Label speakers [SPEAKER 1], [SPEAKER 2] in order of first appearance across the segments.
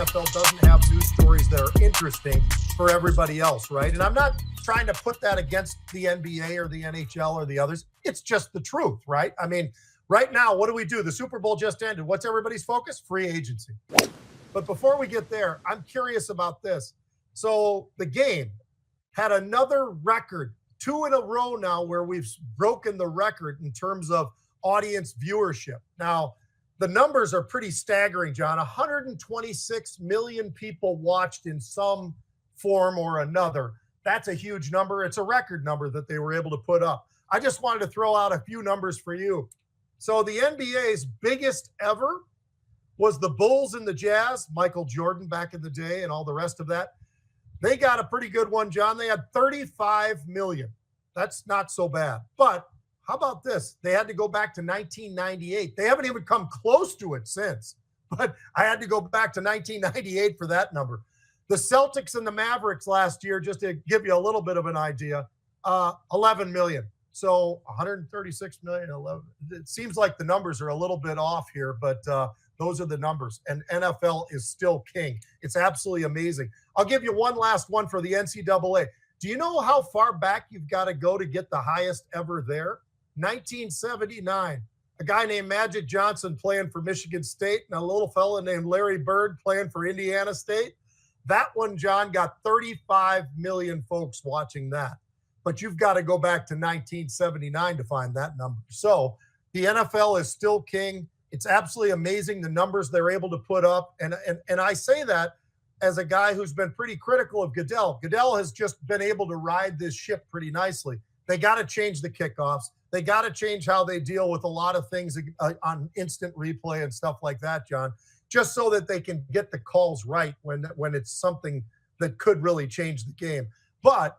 [SPEAKER 1] NFL doesn't have news stories that are interesting for everybody else, right? And I'm not trying to put that against the NBA or the NHL or the others. It's just the truth, right? I mean, right now, what do? The Super Bowl just ended. What's everybody's focus? Free agency. But before we get there, I'm curious about this. So the game had another record, 2 in a row now, where we've broken the record in terms of audience viewership. Now, the numbers are pretty staggering, John. 126 million people watched in some form or another. That's a huge number. It's a record number that they were able to put up. I just wanted to throw out a few numbers for you. So the NBA's biggest ever was the Bulls and the Jazz, Michael Jordan back in the day and all the rest of that. They got a pretty good one, John. They had 35 million. That's not so bad. But how about this? They had to go back to 1998. They haven't even come close to it since. But I had to go back to 1998 for that number. The Celtics and the Mavericks last year, just to give you a little bit of an idea, 11 million. So 136 million, 11. It seems like the numbers are a little bit off here, but those are the numbers. And NFL is still king. It's absolutely amazing. I'll give you one last one for the NCAA. Do you know how far back you've got to go to get the highest ever there? 1979. A guy named Magic Johnson playing for Michigan State and a little fella named Larry Bird playing for Indiana State. That one, John, got 35 million folks watching that. But you've got to go back to 1979 to find that number. So the NFL is still king. It's absolutely amazing the numbers they're able to put up. And I say that as a guy who's been pretty critical of Goodell. Goodell has just been able to ride this ship pretty nicely. They got to change the kickoffs. They got to change how they deal with a lot of things on instant replay and stuff like that, John, just so that they can get the calls right when it's something that could really change the game. But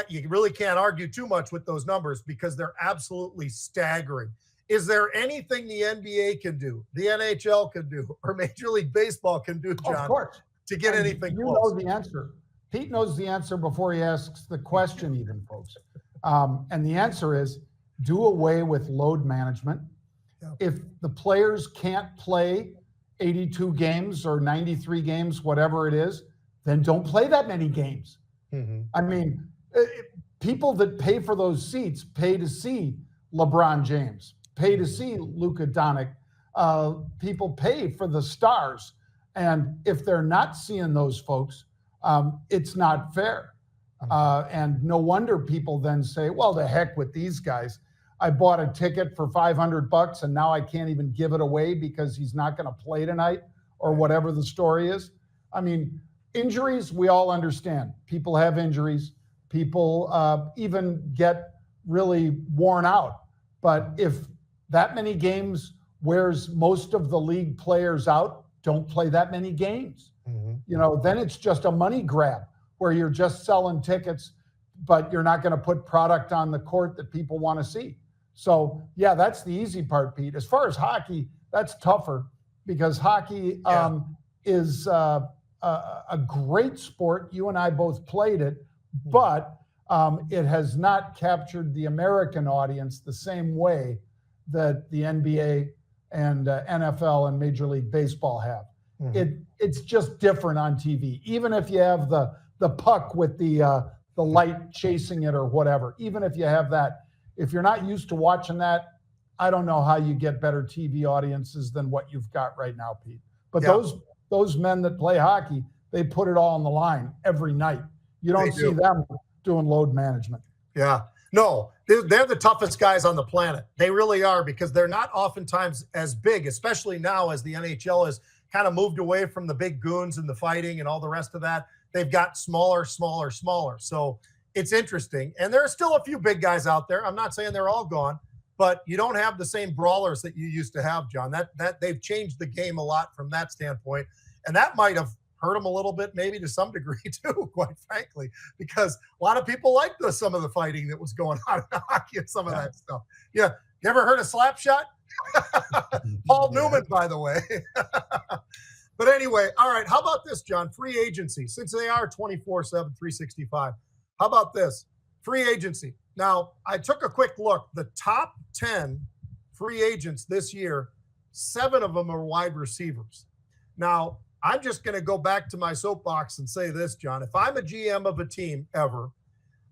[SPEAKER 1] you really can't argue too much with those numbers because they're absolutely staggering. Is there anything the NBA can do, the NHL can do, or Major League Baseball can do, John,
[SPEAKER 2] of course,
[SPEAKER 1] to get anything
[SPEAKER 2] you
[SPEAKER 1] close?
[SPEAKER 2] You know the answer. Pete knows the answer before he asks the question even, folks. And the answer is do away with load management. Yep. If the players can't play 82 games or 93 games, whatever it is, then don't play that many games. Mm-hmm. I mean, people that pay for those seats pay to see LeBron James, pay to see Luka Doncic. People pay for the stars. And if they're not seeing those folks, it's not fair. And no wonder people then say, well, the heck with these guys. I bought a ticket for $500 and now I can't even give it away because he's not going to play tonight or whatever the story is. I mean, injuries, we all understand. People have injuries. People even get really worn out. But if that many games wears most of the league players out, don't play that many games. Mm-hmm. You know, then it's just a money grab where you're just selling tickets, but you're not going to put product on the court that people want to see. So, yeah, that's the easy part, Pete. As far as hockey, that's tougher because hockey is a great sport. You and I both played it, but it has not captured the American audience the same way that the NBA and NFL and Major League Baseball have. Mm-hmm. It's just different on TV. Even if you have the puck with the light chasing it or whatever, even if you have that, if you're not used to watching that, I don't know how you get better TV audiences than what you've got right now, Pete. But those men that play hockey, they put it all on the line every night. You don't see them doing load management.
[SPEAKER 1] Yeah. No, they're the toughest guys on the planet. They really are because they're not oftentimes as big, especially now as the NHL has kind of moved away from the big goons and the fighting and all the rest of that. They've got smaller. So it's interesting. And there are still a few big guys out there. I'm not saying they're all gone, but you don't have the same brawlers that you used to have, John. That they've changed the game a lot from that standpoint. And that might have hurt them a little bit, maybe to some degree too, quite frankly, because a lot of people liked some of the fighting that was going on in hockey and some of that stuff. Yeah. You ever heard of Slapshot? Paul Newman, by the way. But anyway, all right. How about this, John? Free agency, since they are 24/7, 365. How about this? Free agency. Now, I took a quick look. The top 10 free agents this year, 7 of them are wide receivers. Now, I'm just going to go back to my soapbox and say this, John. If I'm a GM of a team ever,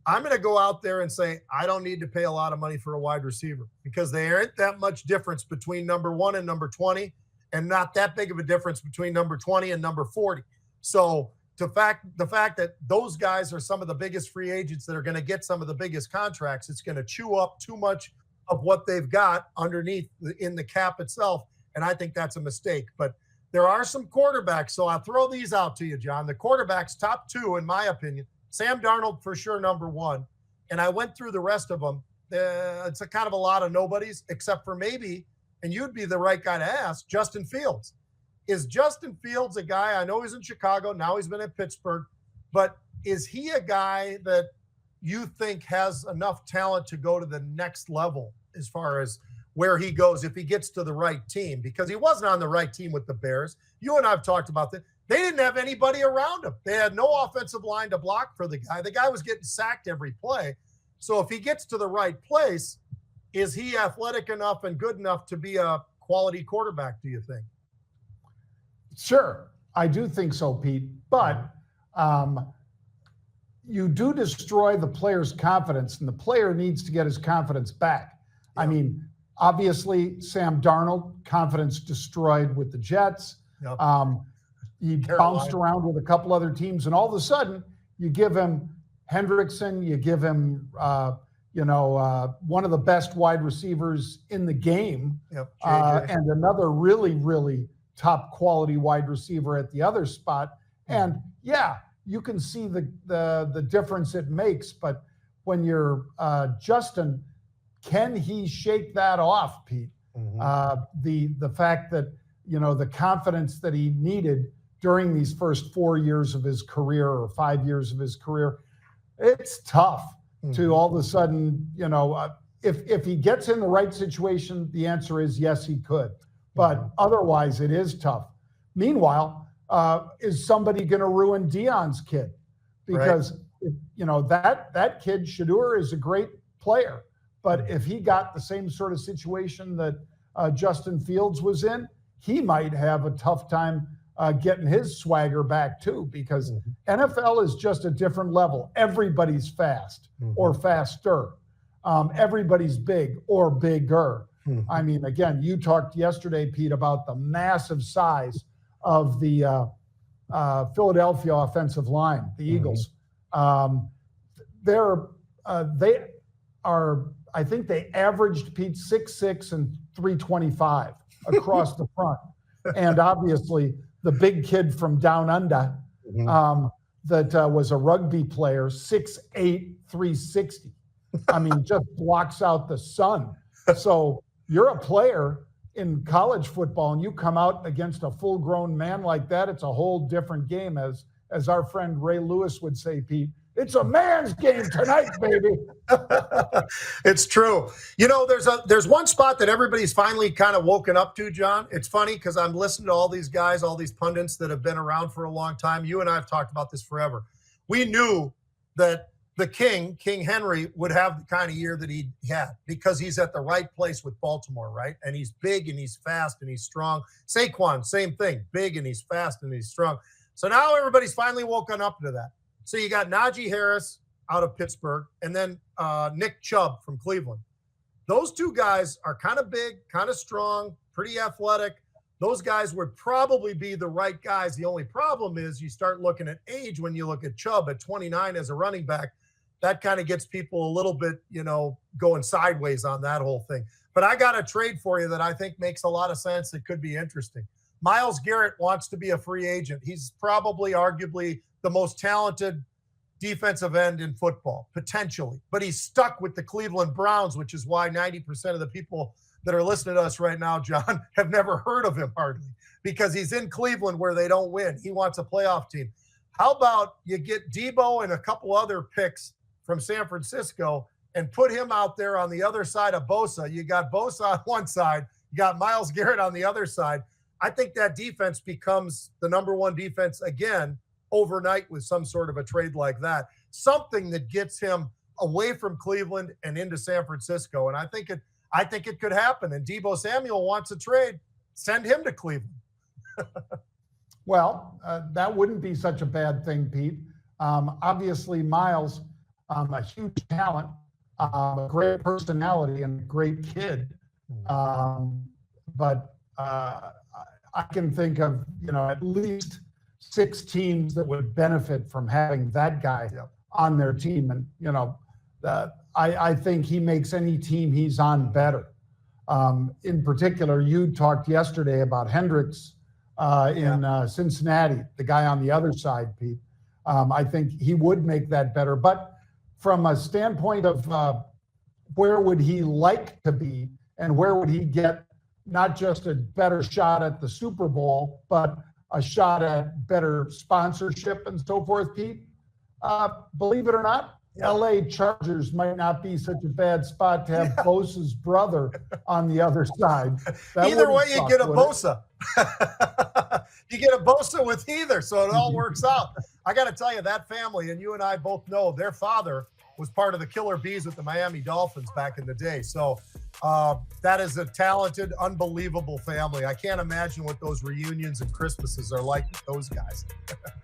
[SPEAKER 1] I'm going to go out there and say, I don't need to pay a lot of money for a wide receiver because there aren't that much difference between number 1 and number 20, and not that big of a difference between number 20 and number 40. So the fact that those guys are some of the biggest free agents that are going to get some of the biggest contracts, it's going to chew up too much of what they've got underneath in the cap itself. And I think that's a mistake. But there are some quarterbacks. So I'll throw these out to you, John. The quarterbacks, top 2, in my opinion, Sam Darnold for sure, number 1. And I went through the rest of them. It's a kind of a lot of nobodies, except for maybe, and you'd be the right guy to ask, Justin Fields. Is Justin Fields a guy, I know he's in Chicago, now he's been at Pittsburgh, but is he a guy that you think has enough talent to go to the next level as far as where he goes if he gets to the right team? Because he wasn't on the right team with the Bears. You and I have talked about that. They didn't have anybody around him. They had no offensive line to block for the guy. The guy was getting sacked every play. So if he gets to the right place, is he athletic enough and good enough to be a quality quarterback, do you think?
[SPEAKER 2] Sure, I do think so, Pete. But you do destroy the player's confidence, and the player needs to get his confidence back. Yeah. I mean, obviously, Sam Darnold, confidence destroyed with the Jets. Yep. He bounced around with a couple other teams, and all of a sudden, you give him Hendrickson, you give him, one of the best wide receivers in the game, yep, and another really, really top quality wide receiver at the other spot. And yeah, you can see the difference it makes. But when you're Justin, can he shake that off, Pete? Mm-hmm. The fact that, the confidence that he needed during these first 4 years of his career or 5 years of his career, it's tough to all of a sudden, if he gets in the right situation, the answer is yes, he could. But otherwise, it is tough. Meanwhile, is somebody going to ruin Deion's kid? Because that kid Shedeur is a great player, but if he got the same sort of situation that Justin Fields was in, he might have a tough time getting his swagger back too. Because NFL is just a different level. Everybody's fast or faster. Everybody's big or bigger. I mean, again, you talked yesterday, Pete, about the massive size of the Philadelphia offensive line, the Eagles. They are, I think they averaged, Pete, 6'6" and 325 across the front. And obviously, the big kid from down under that was a rugby player, 6'8", 360. I mean, just blocks out the sun. So you're a player in college football and you come out against a full-grown man like that, it's a whole different game. As our friend Ray Lewis would say, Pete, it's a man's game tonight, baby.
[SPEAKER 1] It's true. There's one spot that everybody's finally kind of woken up to, John. It's funny because I'm listening to all these guys, all these pundits that have been around for a long time. You and I have talked about this forever. We knew that the King Henry, would have the kind of year that he had because he's at the right place with Baltimore, right? And he's big and he's fast and he's strong. Saquon, same thing, big and he's fast and he's strong. So now everybody's finally woken up to that. So you got Najee Harris out of Pittsburgh and then Nick Chubb from Cleveland. Those two guys are kind of big, kind of strong, pretty athletic. Those guys would probably be the right guys. The only problem is you start looking at age when you look at Chubb at 29 as a running back. That kind of gets people a little bit, going sideways on that whole thing. But I got a trade for you that I think makes a lot of sense. It could be interesting. Myles Garrett wants to be a free agent. He's probably arguably the most talented defensive end in football, potentially. But he's stuck with the Cleveland Browns, which is why 90% of the people that are listening to us right now, John, have never heard of him hardly, because he's in Cleveland where they don't win. He wants a playoff team. How about you get Debo and a couple other picks from San Francisco and put him out there on the other side of Bosa? You got Bosa on one side, you got Myles Garrett on the other side. I think that defense becomes the number one defense again overnight with some sort of a trade like that. Something that gets him away from Cleveland and into San Francisco. And I think it could happen. And Debo Samuel wants a trade. Send him to Cleveland.
[SPEAKER 2] Well, that wouldn't be such a bad thing, Pete. Obviously, Miles, a huge talent, a great personality, and a great kid. But I can think of, at least 6 teams that would benefit from having that guy on their team. And, I think he makes any team he's on better. In particular, you talked yesterday about Hendricks in Cincinnati, the guy on the other side, Pete. I think he would make that better. But from a standpoint of where would he like to be and where would he get not just a better shot at the Super Bowl, but a shot at better sponsorship and so forth, Pete, believe it or not, LA Chargers might not be such a bad spot to have Bosa's brother on the other side.
[SPEAKER 1] Either way, you get a Bosa. You get a Bosa with either, so it all works out. I got to tell you, that family, and you and I both know, their father was part of the Killer Bees with the Miami Dolphins back in the day. So that is a talented, unbelievable family. I can't imagine what those reunions and Christmases are like with those guys.